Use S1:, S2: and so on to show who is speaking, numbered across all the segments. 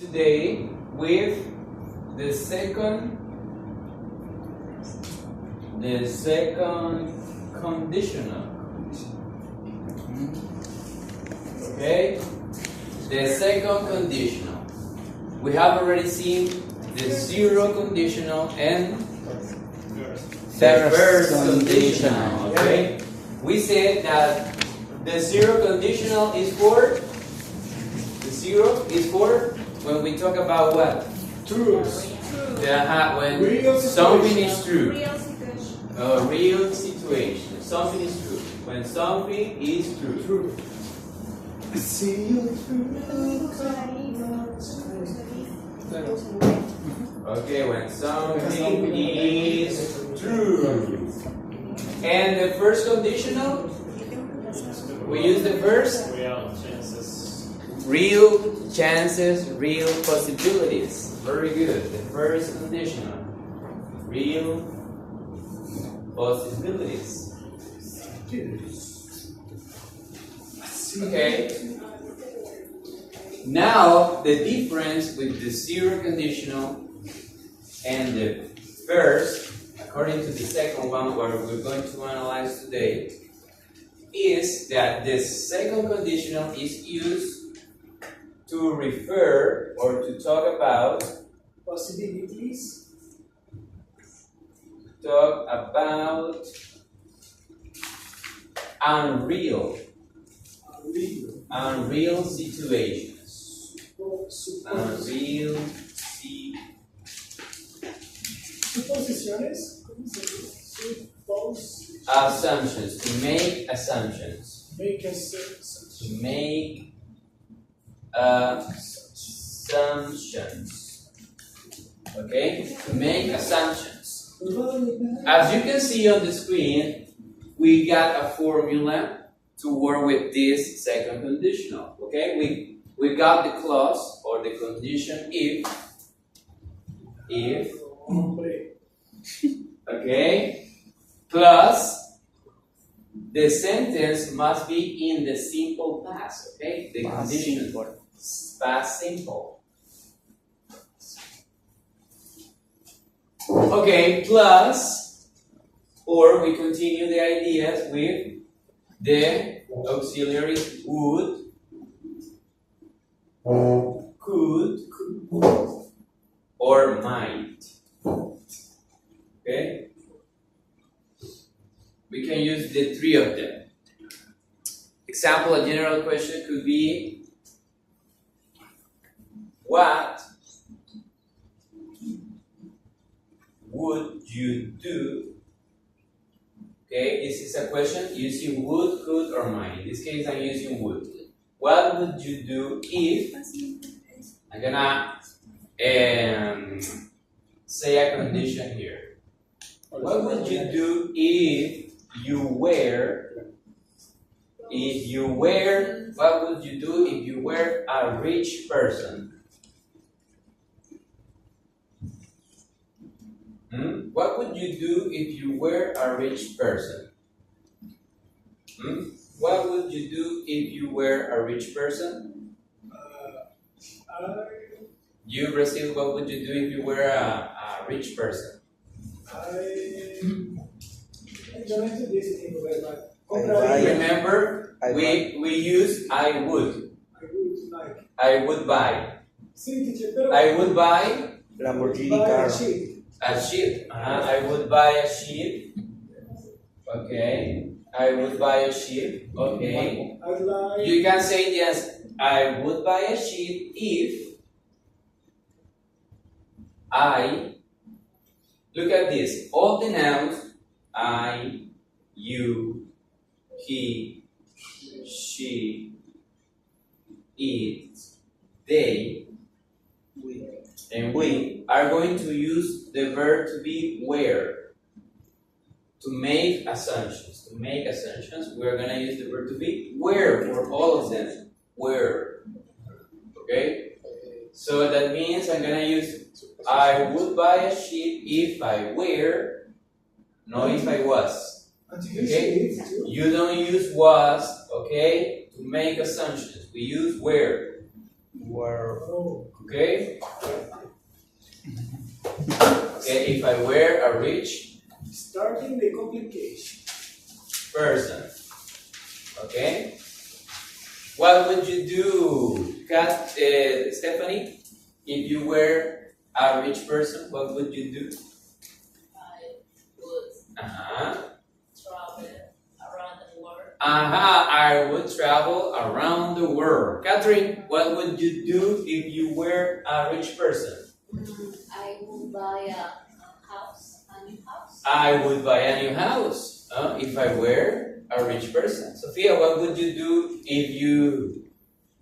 S1: today with the second conditional. Okay? The second conditional. We have already seen the zero conditional and the first conditional. Okay? We said that the zero conditional is for when we talk about what?
S2: Truth.
S1: When something is true.
S3: Real situation.
S1: A real situation. Something is true. When something is true.
S2: Truth. See you through.
S1: Okay, when something is true. And the first conditional? We use the first? Real chances, real possibilities. Very good. The first conditional. Real possibilities. Okay. Now, the difference with the zero conditional and the first, according to the second one, where we're going to analyze today, is that the second conditional is used to refer or to talk about
S2: Possibilities.
S1: unreal situations. Unreal
S2: Suposiciones. ¿Cómo se dice?
S1: assumptions. To make assumptions.
S2: Make assumptions.
S1: To make assumptions. Okay? To make assumptions. As you can see on the screen, we got a formula to work with this second conditional. Okay? We got the clause or the condition if, okay, plus the sentence must be in the simple past. Okay? The condition for past simple. Okay, plus, or we continue the ideas with the auxiliaries would, could, or might. Okay? We can use the three of them. Example, a general question could be, what would you do? Okay, this is a question using would, could, or might. In this case, I'm using would. What would you do if? I'm gonna say a condition here. What would you do if you were? What would you do if you were a rich person? What would you do if you were a rich person? What would you do if you were a rich person? You, Brazil, what would you do if you were a rich person? Remember, we use I would. I would buy. I would buy
S4: Lamborghini car.
S1: a sheep. I would buy a sheep. Okay. I would buy a sheep. Okay. You can say yes. I would buy a sheep if I. Look at this. All the nouns. I, you, he, she, it, they, and we are going to use the verb to be where. To make assumptions. To make assumptions, we're going to use the verb to be where for all of them. Where. Okay? So that means I'm going to use I would buy a sheep if I were, not if I was. Okay? You don't use was, okay, to make assumptions. We use where.
S3: Were.
S1: Okay? Okay, if I were a rich
S2: Starting the complication.
S1: person. Okay? What would you do, Stephanie? If you were a rich person, what would you do?
S4: I would
S1: Uh-huh.
S4: travel around the world.
S1: I would travel around the world. Catherine, what would you do if you were a rich person?
S4: I would buy a house, a new house.
S1: I would buy a new house if I were a rich person. Sophia, what would you do if you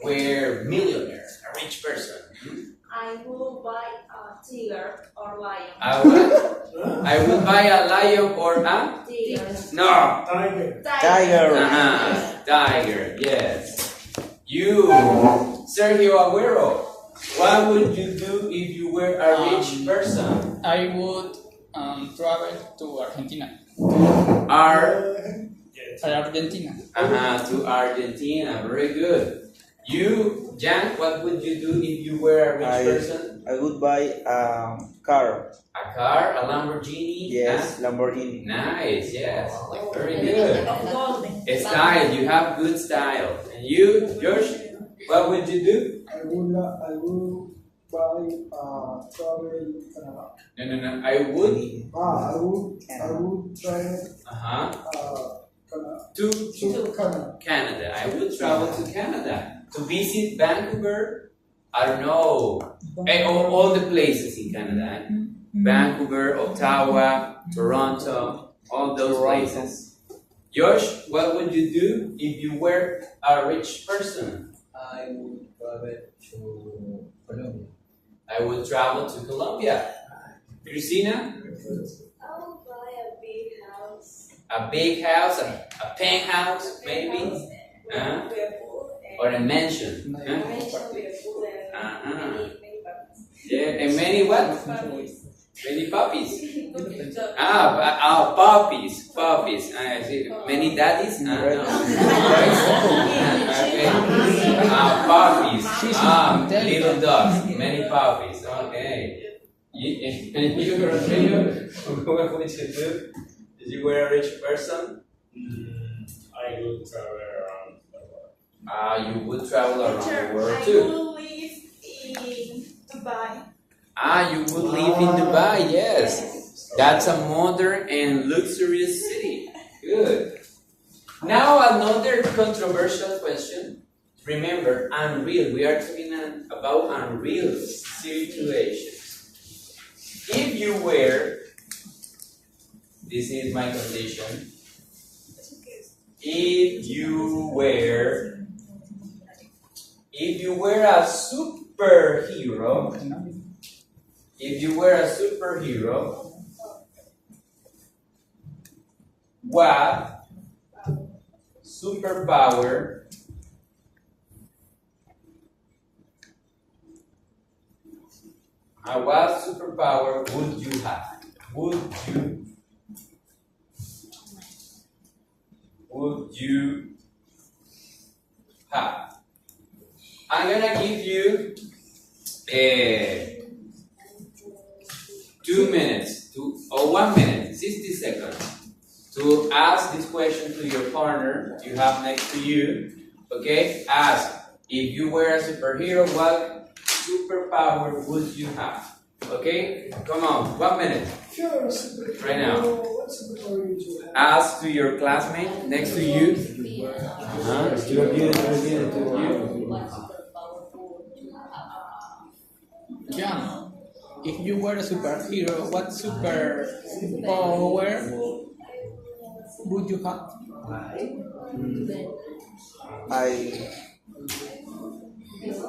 S1: were millionaire, a rich person?
S4: I will buy a tiger or lion.
S1: I would buy a lion or a
S4: Tiger.
S1: no.
S2: Tiger.
S3: Tiger.
S1: Tiger. Yes. You, Sergio Aguero. What would you do if you were a rich person?
S5: I would travel to Argentina. Argentina.
S1: To Argentina. Very good. You, Jan, what would you do if you were a rich person?
S3: I would buy a car.
S1: A car, a Lamborghini.
S3: Yes, Lamborghini.
S1: Nice. Yes. Very good. Style. You have good style. And you, Josh, what would you do?
S2: I will buy travel Canada.
S1: No. I would.
S2: I would travel Canada.
S1: To
S2: Canada.
S1: Canada. I would travel to Canada to visit Vancouver. I don't know. All the places in Canada. Vancouver, Ottawa, Toronto, all those places. Josh, what would you do if you were a rich person?
S6: I would travel to Colombia.
S1: I would travel to Colombia. Christina?
S4: I will buy a big house.
S1: A big house, a penthouse, maybe? Or a mansion? Yeah, and many what? Many puppies. Puppies. I see. Many daddies? No. Puppies. Little dogs. Many puppies. Okay. You, Rodrigo, what would you do? If you were a rich person?
S7: I would travel around the world.
S1: You would travel around the world
S8: I
S1: too.
S8: will live in Dubai.
S1: You would live in Dubai, yes. That's a modern and luxurious city. Good. Now another controversial question. Remember, unreal. We are talking about unreal situations. If you were, this is my condition. If you were a superhero, what superpower would you have? Would you have? I'm gonna give you 2 minutes or 1 minute, 60 seconds to ask this question to your partner you have next to you. Okay? Ask, if you were a superhero, what superpower would you have? Okay? Come on, 1 minute.
S2: Sure,
S1: Right now.
S2: What superpower would you have?
S1: Ask to your classmate next to you.
S5: John, if you were a superhero, what superpower would you have?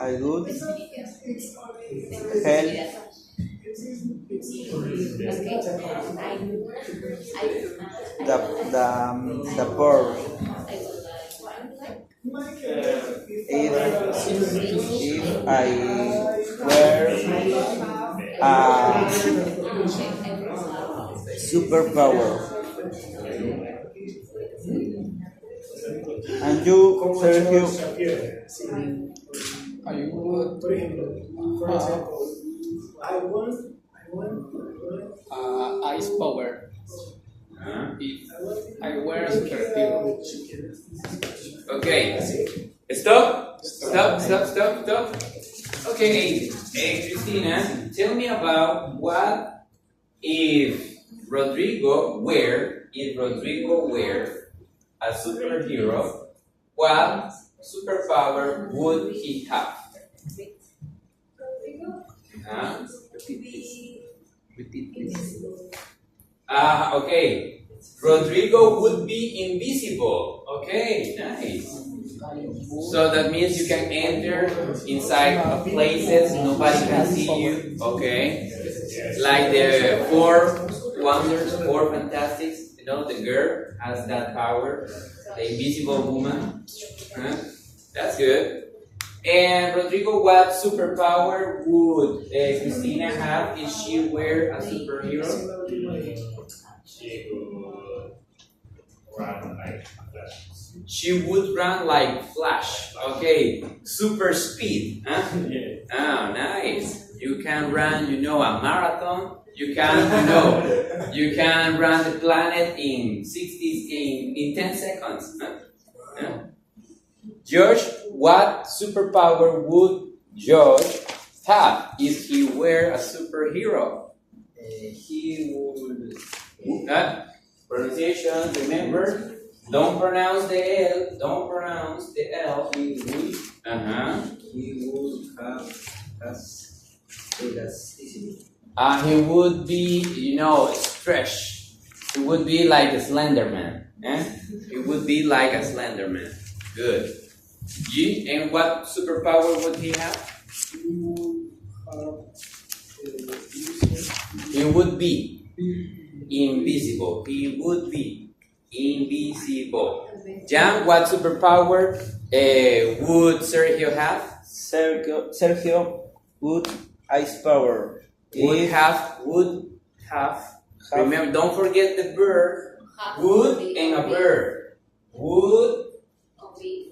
S3: I would help the poor. If I were a superpower. And you, Sergio?
S5: I would
S2: por example, I want,
S5: Ice power.
S1: Huh?
S5: If I were a superhero.
S1: Okay. Stop. Okay, hey, Christina, tell me about what if Rodrigo were a superhero, what superpower would he have? Huh?
S3: Repeat, please.
S1: Okay. Rodrigo would be invisible. Okay, nice. So that means you can enter inside of places, nobody can see you. Okay. Like the four wonders, four fantastics. You know, the girl has that power. The invisible woman. Huh? That's good. And Rodrigo, what superpower would Christina have if she were a superhero?
S7: She would run like Flash.
S1: She would run like Flash. Okay, super speed. Huh?
S7: Yeah.
S1: Oh, nice. You can run, a marathon. You can, you can run the planet in 10 seconds. Huh? Huh? George, what superpower would George have if he were a superhero?
S6: He would.
S1: Pronunciation, remember? Don't pronounce the L. Don't pronounce the L.
S6: He would. He would have elasticity.
S1: He would be, stretch. He would be like a Slender Man. He would be like a Slender Man. Good. G, and what superpower would he have? He would be invisible. He would be invisible. Jan, what superpower would Sergio have?
S3: Sergio would ice power.
S1: Would have. Remember, don't forget the verb. Would and a verb.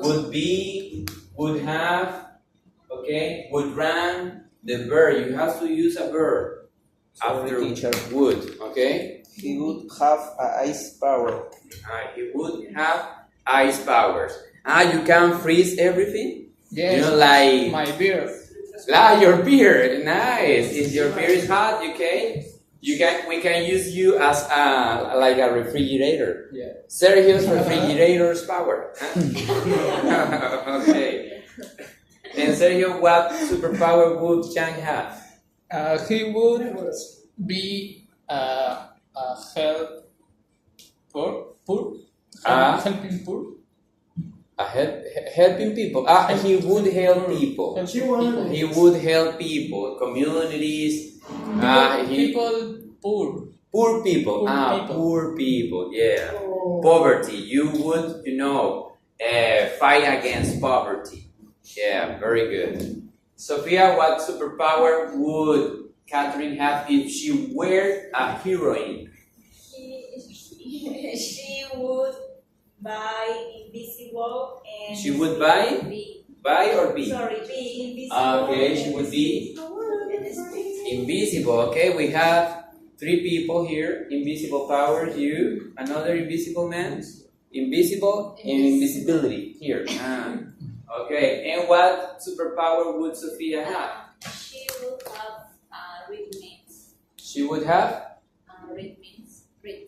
S1: Would be, would have, okay, would run, the verb. You have to use a verb after
S3: teacher.
S1: would, okay?
S3: He would have ice power.
S1: He would have ice powers. You can freeze everything?
S5: Yes.
S1: Like
S5: My beard.
S1: your beard. Nice. If your beard is hot, okay? We can use you as like a refrigerator.
S5: Yeah.
S1: Sergio's refrigerator's power. Okay. And Sergio, what superpower would Chang have?
S5: He would be a help poor. Helping poor.
S1: Helping people. He would help people. He would help people, communities.
S5: People poor.
S1: Poor people.
S5: Poor people.
S1: Poor people. Yeah. Poverty. You would, fight against poverty. Yeah, very good. Sophia, what superpower would Catherine have if she were a heroine?
S8: She would buy invisible and.
S1: She would buy? Buy or be?
S8: Sorry, be invisible.
S1: Okay, she would be invisible. Okay, we have 3 people here. Invisible powers. You, another invisible man. Invisible and invisibility. Here. Okay, and what superpower would Sophia have?
S4: She would have read minds.
S1: She would have?
S4: Read minds. Read.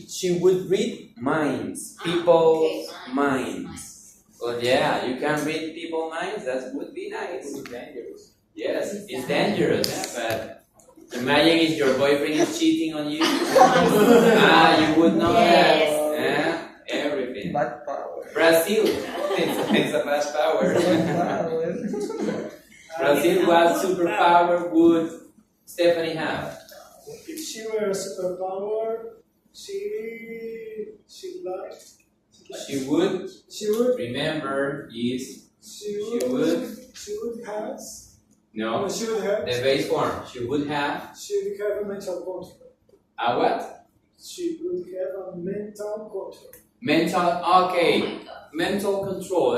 S1: She would read minds. People's
S4: Okay,
S1: minds. Well, yeah, you can read people's minds. That would be nice.
S5: It's dangerous.
S1: Yes, it's dangerous, but imagine if your boyfriend is cheating on you. You would know
S4: Yes.
S1: that. Everything.
S3: Bad power.
S1: Brazil, it's a bad power. Brazil, what superpower would Stephanie have?
S2: If she were a superpower, she would
S1: Remember, is
S2: she
S1: would
S2: would have
S1: no
S2: she would have
S1: the base form. She would have
S2: a mental control.
S1: a what?
S2: She would have a mental control.
S1: Mental. Okay.
S4: Oh my God.
S1: Mental control.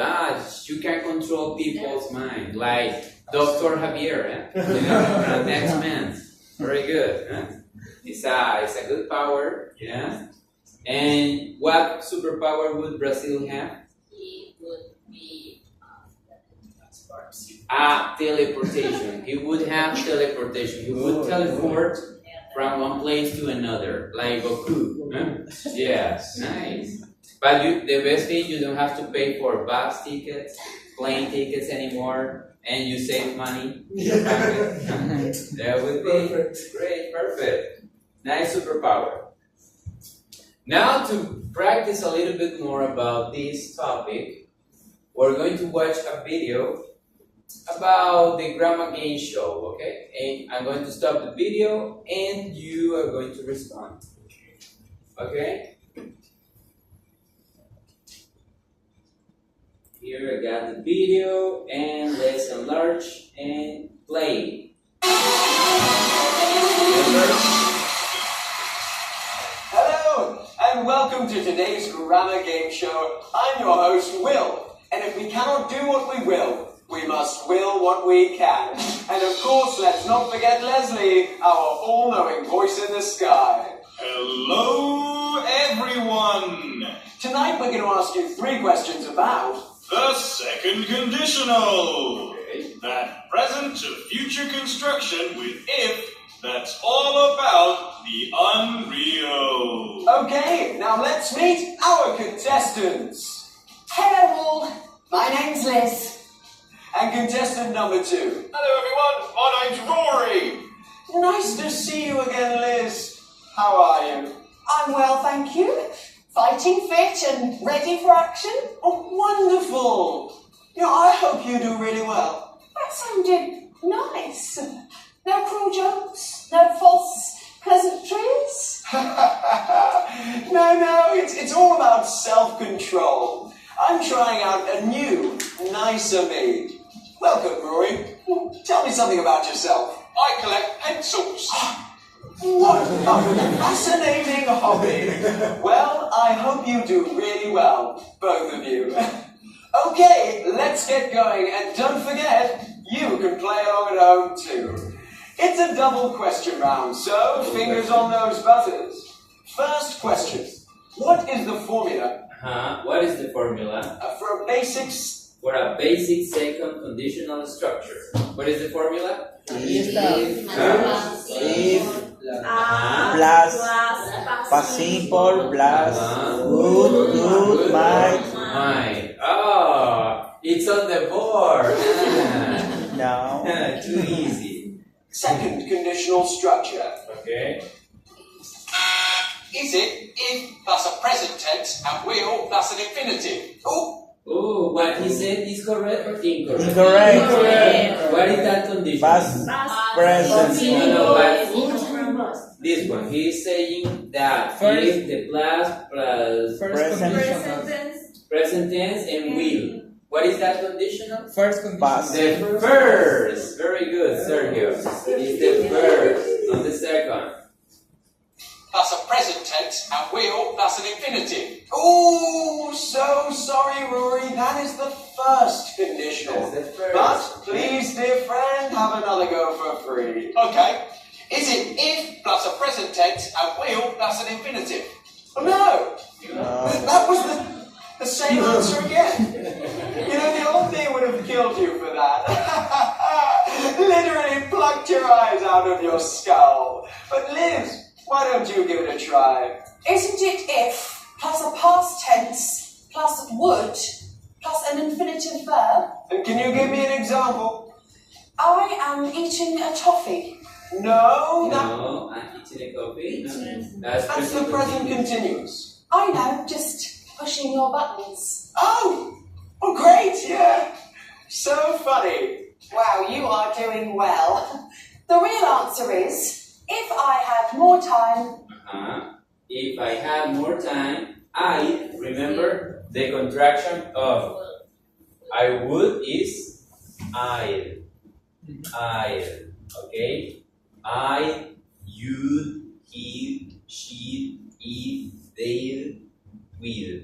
S1: You can control people's mind. Like Dr. Javier, from X-Men. Very good. It's a good power, yeah. And what superpower would Brazil have?
S4: It would be
S1: Teleportation. He would have teleportation. He would teleport from one place to another, like Goku. Yeah, nice. But the best thing, you don't have to pay for bus tickets, plane tickets anymore, and you save money in your pocket. That would be great, perfect. Nice superpower. Now to practice a little bit more about this topic, we're going to watch a video about the Grammar Game Show, okay? And I'm going to stop the video and you are going to respond. Okay? Here I got the video and let's enlarge and play.
S9: Hello, and welcome to today's Grammar Game Show. I'm your host, Will, and if we cannot do what we will, we must will what we can. And of course, let's not forget Leslie, our all-knowing voice in the sky.
S10: Hello, everyone!
S9: Tonight we're going to ask you 3 questions about
S10: the second conditional. That present to future construction with if that's all about the unreal.
S9: Okay, now let's meet our contestants.
S11: Hello all, my name's Liz.
S9: And contestant number 2.
S10: Hello, everyone. My name's Rory.
S9: Nice to see you again, Liz. How are you?
S11: I'm well, thank you. Fighting fit and ready for action.
S9: Oh, wonderful. Yeah, I hope you do really well.
S11: That sounded nice. No cruel jokes, no false pleasantries.
S9: No, it's all about self-control. I'm trying out a new, nicer me. Welcome, Rory. Tell me something about yourself.
S10: I collect pencils.
S9: What a fascinating hobby. Well, I hope you do really well, both of you. Okay, let's get going, and don't forget, you can play along at home too. It's a double question round, so fingers on those buzzers. First question. What is the formula
S1: What is the formula
S9: for a basic
S1: for a basic second conditional structure? What is the formula?
S3: If
S8: Plus
S3: past simple plus would might.
S1: Might. Oh, it's on the board.
S3: No.
S1: Too easy.
S9: second conditional structure.
S1: Okay.
S10: Is it if plus a present tense and will plus an infinitive?
S1: Oh, what he said is correct or incorrect?
S3: Incorrect.
S1: What is that condition?
S3: Past present.
S1: No, but this one, he is saying that if the plus present tense and will. What is that conditional?
S5: First condition.
S3: Past.
S1: The first. Very good, Sergio. It's the first, not the second.
S10: Plus a present tense and will plus an infinitive.
S9: Oh, so sorry, Rory. That is the first conditional.
S1: That's the first.
S9: But please, dear friend, have another go for free.
S10: Okay. Is it if plus a present tense and will plus an infinitive?
S9: Oh, no. That was the same answer again. You know, the old me would have killed you for that. Literally plucked your eyes out of your skull. But Liz, why don't you give it a try?
S11: Isn't it if plus a past tense plus would plus an infinitive verb?
S9: And can you give me an example?
S11: I am eating a toffee.
S9: No,
S1: No, I'm eating a coffee.
S9: that's the present continuous.
S11: I know, just pushing your buttons.
S9: Oh, great, yeah. So funny.
S11: Wow, you are doing well. The real answer is, if I had more time.
S1: If I had more time, I remember the contraction of I would is I'll. Okay? I, you, he, she, it, they, will.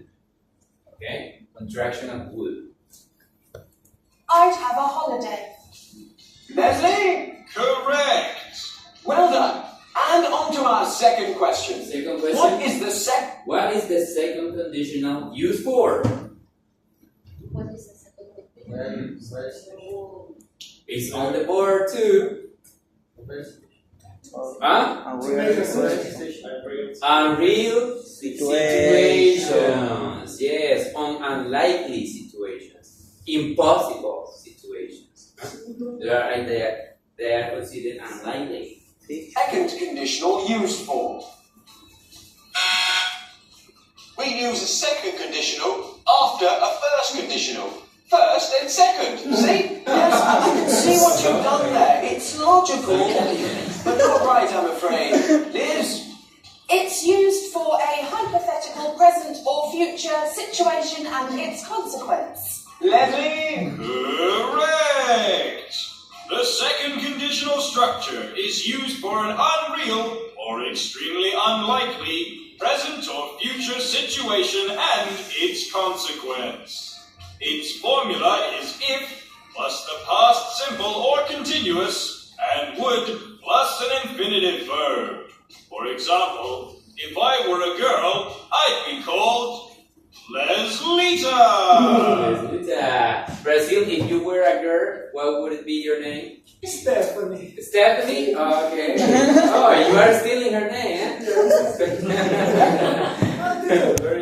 S1: Okay? Contraction of would.
S11: I'd have a holiday.
S9: Leslie?
S10: Correct.
S9: Well done. And on to our second question.
S1: Second question.
S9: What is the
S1: What is the second conditional used for?
S4: What is the second one?
S1: It's on the board too. Huh? Unreal situations. Yes, on unlikely situations. Impossible situations. They are considered unlikely.
S9: second conditional used for?
S10: We use a second conditional after a first conditional. First and second. See?
S9: Yes, I can see what you've done there. It's logical, but not right, I'm afraid. Liz?
S11: It's used for a hypothetical present or future situation and its consequence.
S9: Leslie?
S10: Correct! The second conditional structure is used for an unreal or extremely unlikely present or future situation and its consequence. Its formula is if plus the past simple or continuous and would plus an infinitive verb. For example, if I were a girl, I'd be called Leslita.
S1: Leslita. Brazil, if you were a girl, what would it be your name?
S2: Stephanie.
S1: Stephanie? Okay. Oh, you are stealing her name, eh? Very